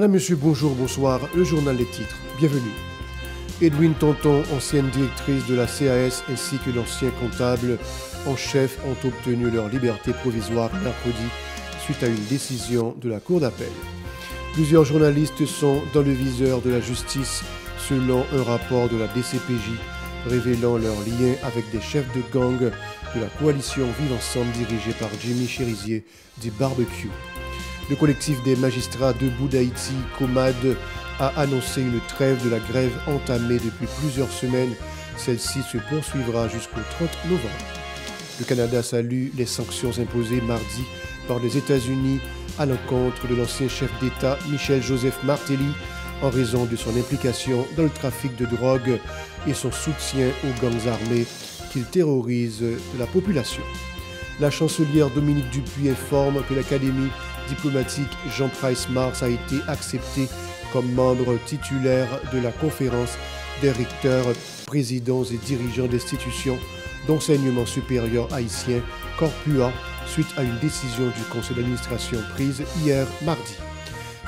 Madame, Monsieur, bonjour, bonsoir, le journal des titres, bienvenue. Edwin Tonton, ancienne directrice de la CAS, ainsi que l'ancien comptable en chef ont obtenu leur liberté provisoire mercredi suite à une décision de la Cour d'appel. Plusieurs journalistes sont dans le viseur de la justice selon un rapport de la DCPJ révélant leur lien avec des chefs de gang de la coalition Vivre Ensemble dirigée par Jimmy Cherizier dit Barbecue. Le collectif des magistrats debout d'Haïti, COMAD, a annoncé une trêve de la grève entamée depuis plusieurs semaines. Celle-ci se poursuivra jusqu'au 30 novembre. Le Canada salue les sanctions imposées mardi par les États-Unis à l'encontre de l'ancien chef d'État Michel-Joseph Martelly en raison de son implication dans le trafic de drogue et son soutien aux gangs armés qu'il terrorise de la population. La chancelière Dominique Dupuis informe que l'Académie diplomatique Jean Price-Mars a été acceptée comme membre titulaire de la conférence des recteurs, présidents et dirigeants d'institutions d'enseignement supérieur haïtien, Corpua, suite à une décision du conseil d'administration prise hier mardi.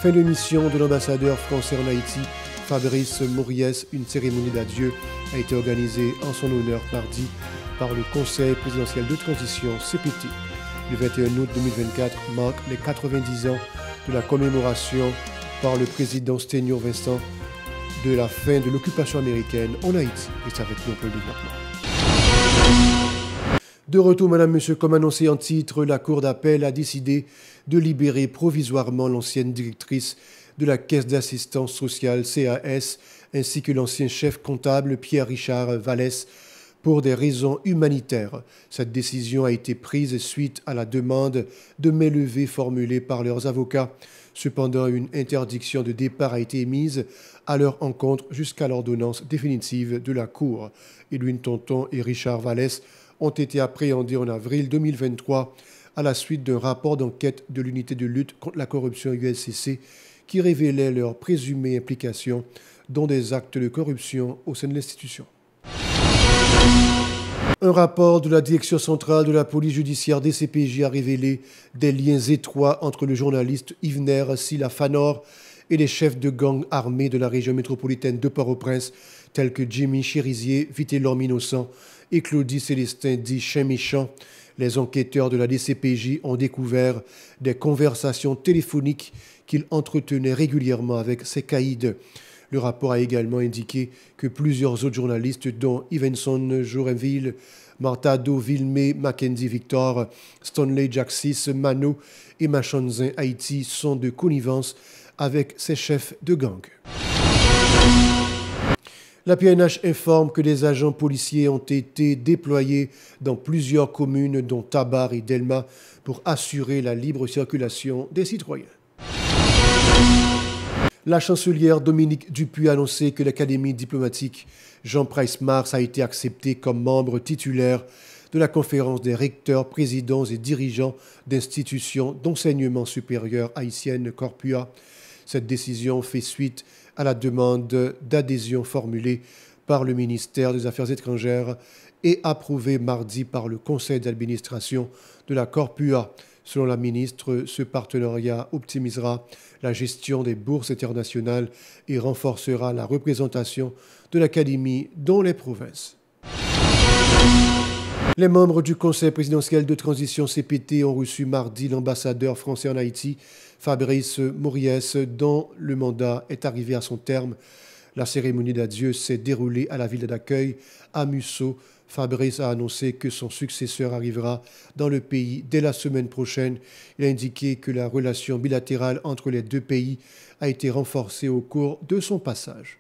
Fin de mission de l'ambassadeur français en Haïti, Fabrice Moriès. Une cérémonie d'adieu a été organisée en son honneur mardi par le Conseil présidentiel de transition CPT. Le 21 août 2024 marque les 90 ans de la commémoration par le président Sténio Vincent de la fin de l'occupation américaine en Haïti. Restez avec nous pour le développement. De retour, Madame, Monsieur, comme annoncé en titre, la Cour d'appel a décidé de libérer provisoirement l'ancienne directrice de la Caisse d'assistance sociale CAS ainsi que l'ancien chef comptable Pierre-Richard Vallès pour des raisons humanitaires. Cette décision a été prise suite à la demande de mainlevée formulée par leurs avocats. Cependant, une interdiction de départ a été émise à leur encontre jusqu'à l'ordonnance définitive de la Cour. Edwin Tonton et Richard Vallès ont été appréhendés en avril 2023 à la suite d'un rapport d'enquête de l'unité de lutte contre la corruption USCC qui révélait leur présumée implication dans des actes de corruption au sein de l'institution. Un rapport de la Direction centrale de la police judiciaire DCPJ a révélé des liens étroits entre le journaliste Yvener Silla Fanor et les chefs de gangs armés de la région métropolitaine de Port-au-Prince, tels que Jimmy Cherizier, Vitelorme Innocent et Claudie Célestin dit Chien Méchant. Les enquêteurs de la DCPJ ont découvert des conversations téléphoniques qu'il entretenait régulièrement avec ces caïds. Le rapport a également indiqué que plusieurs autres journalistes, dont Ivenson Jorenville, Martado Villemé, Mackenzie Victor, Stanley Jacksis, Mano et Machanzin Haïti, sont de connivence avec ces chefs de gang. La PNH informe que des agents policiers ont été déployés dans plusieurs communes, dont Tabar et Delma, pour assurer la libre circulation des citoyens. La chancelière Dominique Dupuis a annoncé que l'Académie diplomatique Jean Price-Mars a été acceptée comme membre titulaire de la conférence des recteurs, présidents et dirigeants d'institutions d'enseignement supérieur haïtiennes Corpua. Cette décision fait suite à la demande d'adhésion formulée par le ministère des Affaires étrangères et approuvée mardi par le conseil d'administration de la Corpua. Selon la ministre, ce partenariat optimisera la gestion des bourses internationales et renforcera la représentation de l'Académie dans les provinces. Les membres du Conseil présidentiel de transition CPT ont reçu mardi l'ambassadeur français en Haïti, Fabrice Moriès, dont le mandat est arrivé à son terme. La cérémonie d'adieu s'est déroulée à la ville d'accueil, à Musso. Fabrice a annoncé que son successeur arrivera dans le pays dès la semaine prochaine. Il a indiqué que la relation bilatérale entre les deux pays a été renforcée au cours de son passage.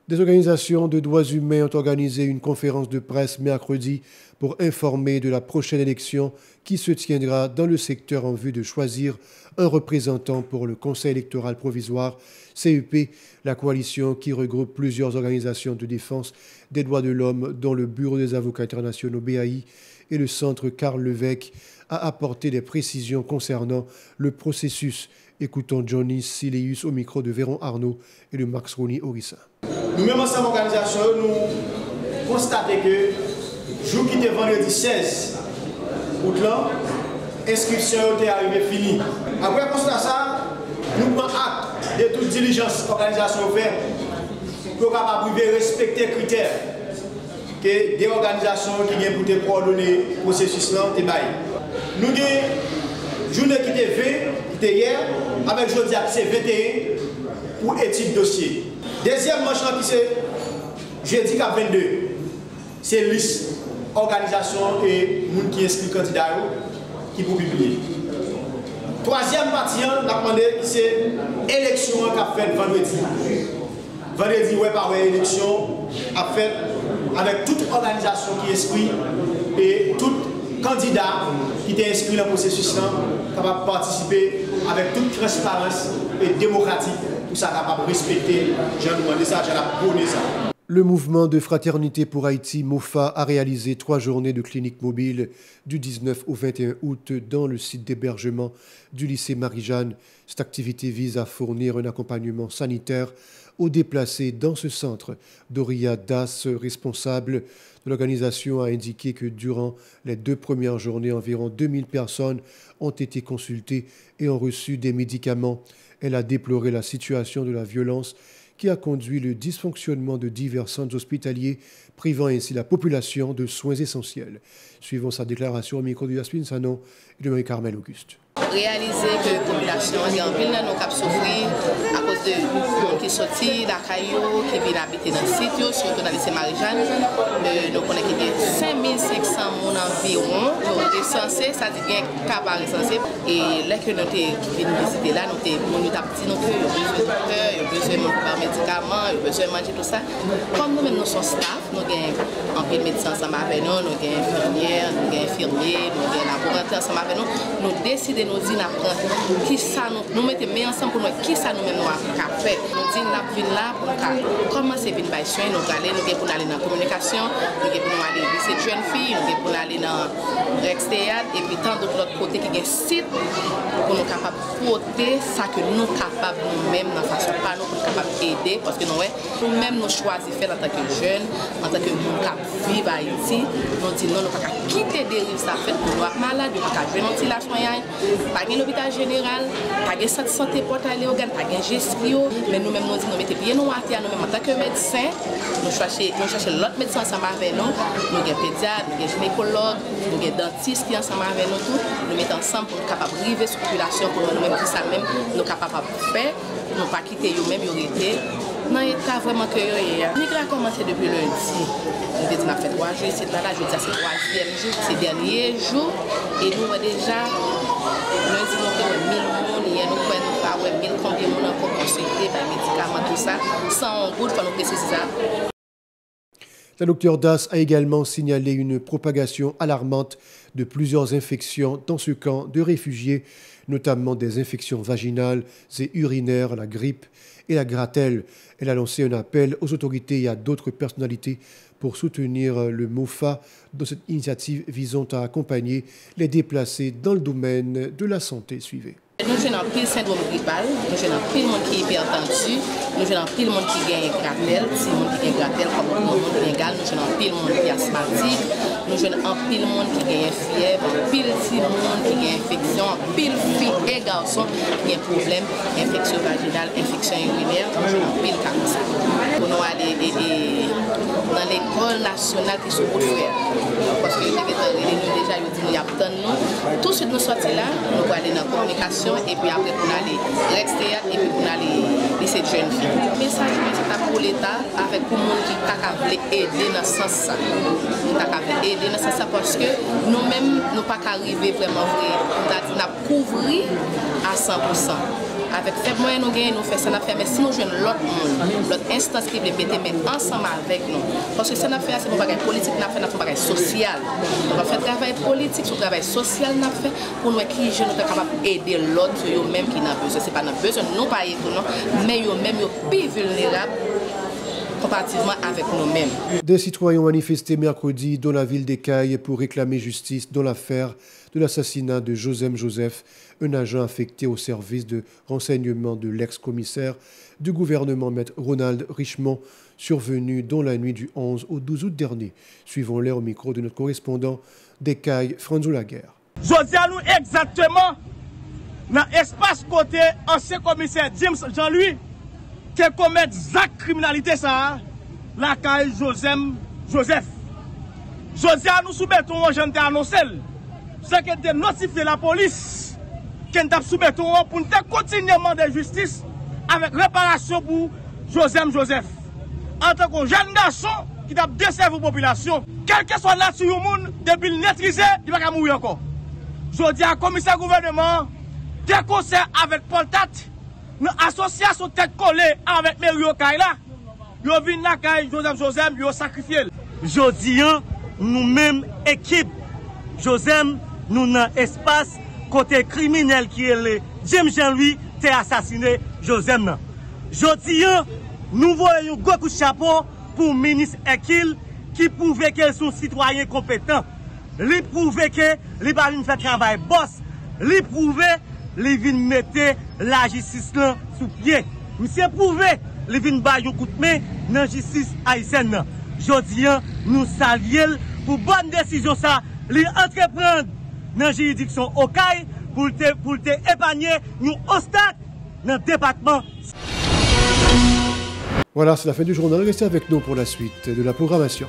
Des organisations de droits humains ont organisé une conférence de presse mercredi pour informer de la prochaine élection qui se tiendra dans le secteur en vue de choisir un représentant pour le Conseil électoral provisoire, CEP, la coalition qui regroupe plusieurs organisations de défense des droits de l'homme, dont le Bureau des avocats internationaux BAI et le Centre Karl Levesque, a apporté des précisions concernant le processus. Écoutons Johnny Sileus au micro de Véron Arnaud et de Max Rouni Orissa. Nous-mêmes, ensemble, organisation, nous constatons que, jour qui était vendredi 16 août, l'inscription est arrivée finie. Après constat ça, nous prenons acte de toute diligence organisation fait pour capable de respecter les critères que des organisations qui viennent pour te coordonner le processus là. Nous avons une journée qui était 20, qui était hier, avec jeudi c'est 21 pour étude dossier. Deuxième manche qui c'est jeudi 22, c'est liste, organisation et monde qui inscrit candidat qui pour publier. Troisième partie, on a demandé c'est élection qu'a fait vendredi. Vendredi, ouais, par élection a fait avec toute organisation qui est inscrite et tout candidat qui est inscrit dans le processus capable de participer avec toute transparence et démocratique pour ça capable de respecter. J'ai demandé ça, j'ai abonné ça. Le mouvement de fraternité pour Haïti, MOFA, a réalisé 3 journées de clinique mobile du 19 au 21 août dans le site d'hébergement du lycée Marie-Jeanne. Cette activité vise à fournir un accompagnement sanitaire aux déplacés dans ce centre. Doria Das, responsable de l'organisation, a indiqué que durant les 2 premières journées, environ 2000 personnes ont été consultées et ont reçu des médicaments. Elle a déploré la situation de la violence qui a conduit le dysfonctionnement de divers centres hospitaliers, privant ainsi la population de soins essentiels. Suivons sa déclaration au micro de Yasmine Sanon et de Marie-Carmel Auguste. Réaliser que la population est en ville, nous avons souffert à cause de gens qui sont sortis d'Akayo, qui viennent habiter dans le site, surtout dans le lycée Marie-Jeanne. Nous connaissons qu'il y a 5500 personnes environ, nous sommes recensés, ça dit qu'il y a un cas par recensé. Et là que nous venons visiter là, nous avons dit que nous avons besoin de docteurs, nous avons besoin de médicaments, nous avons besoin de manger tout ça. Comme nous-mêmes, nous sommes staff, nous avons un peu de médecins ensemble avec nous, nous avons infirmières, nous avons infirmiers, nous avons laboratoires ensemble avec nous. Nous décidons de nous dire qui ça nous mettons ensemble pour nous qui ça nous même nous avons fait. Nous disons nous là pour commencer à venir par soin, nous allons pour aller dans la communication, nous allons pour aller lycée de jeunes filles, nous allons pour aller dans Rex Théâtre et puis tant d'autres côtés qui ont site pour nous capables de porter ça que nous capables nous-mêmes dans façon pas nous pour capables d'aider parce que nous-mêmes nous choisissons faire en tant que jeunes, en tant que monde qui vivent à Haïti, nous disons non, nous ne pouvons pas quitter des rives ça fait pour nous malades, nous ne pouvons pas jouer dans la soignante. Pas de l'hôpital général, pas de centre de santé portail organe, pas de gestion, mais nous-mêmes nous disons nous mettons bien nous à terre, nous-mêmes en tant que médecins, nous cherchons l'autre médecin ensemble avec nous, nous avons pédiatre, nous avons gynécologue, nous avons dentiste qui ensemble avec nous tous, nous mettons ensemble pour nous capables de arriver sur la population, pour nous-mêmes tout ça même, nous capables de faire, nous pas quitter nous-mêmes, nous arrêter. Dans l'état vraiment que nous avons commencé depuis lundi. Nous avons fait 3 jours, c'est là, je dis c'est 3e jour, c'est le dernier jour, et nous avons déjà lundi, nous avons 1000 personnes, hier nous avons pas 1000 combien de monde encore consulté par médicaments, tout ça, sans goût, il faut nous préciser ça. La docteure Das a également signalé une propagation alarmante de plusieurs infections dans ce camp de réfugiés, notamment des infections vaginales et urinaires, la grippe et la gratelle. Elle a lancé un appel aux autorités et à d'autres personnalités pour soutenir le MOFA dans cette initiative visant à accompagner les déplacés dans le domaine de la santé. Suivez. Nous avons pile syndrome grippal, nous avons pile monde qui est hypertendu, nous avons pile monde qui gagne gratelle, si monde qui gagne gratelle comme le monde qui gagne, nous avons pile monde qui est asthmatique, nous avons pile monde qui gagne fièvre, pile si monde qui gagne infection, pile filles et garçons qui ont problème, infection vaginale, infection urinaire, nous avons pile comme ça. Pour nous aller dans l'école nationale qui se pour faire, parce que nous déjà dit nous y attendons nous, tout ce que nous sortons là, nous allons aller dans la communication. Et puis après, pour aller Rex Théâtre et puis pour aller lycée de jeunes filles. Le message, c'est pour l'État, avec tout le monde qui t'a aider dans ce sens. Nous t'a aider dans ce sens parce que nous-mêmes, nous ne pouvons pas arriver vraiment vrai. Nous avons couvrir à 100%. Avec faible moyen, nous gagnons, nous faisons ça, mais si nous jouons l'autre monde, l'autre instance qui veut mettre ensemble avec nous. Parce que ça, nous fait, c'est un bagage politique, nous fait un bagage social. On va faire travail politique, ce travail social, nous fait pour nous qui nous sommes capables d'aider l'autre, eux-mêmes qui n'ont besoin. Ce n'est pas notre besoin, nous pas aider, mais eux-mêmes, ils sont plus vulnérables comparativement avec nous-mêmes. Des citoyens ont manifesté mercredi dans la ville d'Écailles pour réclamer justice dans l'affaire de l'assassinat de Josem Joseph, un agent affecté au service de renseignement de l'ex-commissaire du gouvernement maître Ronald Richemont, survenu dans la nuit du 11 au 12 août dernier. Suivons-les au micro de notre correspondant d'Écailles, Franzo Laguerre. Josiane, exactement, dans l'espace côté ancien commissaire James Jean-Louis qui commet des actes de criminalité ça, la caille Joseph. Joseph, nous soumettons, je t'ai annoncé, c'est que de notifier la police, qu'on t'a soumettons pour nous continuer de justice avec réparation pour Joseph. En tant que jeune garçon qui t'a desservi la population, quel que soit la nature du monde, depuis le maîtriser, il ne va pas mourir encore. Je dis à la commissaire gouvernement, des conseils avec Paul Tat, une association tête collée avec Mério Kaila, ils viennent la caille Joseph, ils ont sacrifié. Je dis, nous-mêmes, équipe, Joseph, nous dans espace côté criminel qui est le James Jean-Louis, t'es assassiné Joseph. Je dis, nous voyons un gros coup de chapeau pour le ministre Ekil qui prouvait qu'ils sont citoyens compétents. Ils prouvent que les balles fait travail boss. Ils prouvent qu'ils viennent mettre la justice là sous pied. Monsieur prouvé, ils viennent battre un coup de main dans la justice haïtienne. Je dis, nous saluons pour bonne décision ça, les entreprendre dans la juridiction au CAI pour te épargner nous obstacles dans le département. Voilà, c'est la fin du journal. Restez avec nous pour la suite de la programmation.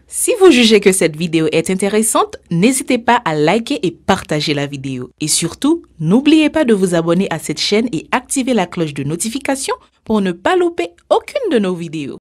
Si vous jugez que cette vidéo est intéressante, n'hésitez pas à liker et partager la vidéo. Et surtout, n'oubliez pas de vous abonner à cette chaîne et activer la cloche de notification pour ne pas louper aucune de nos vidéos.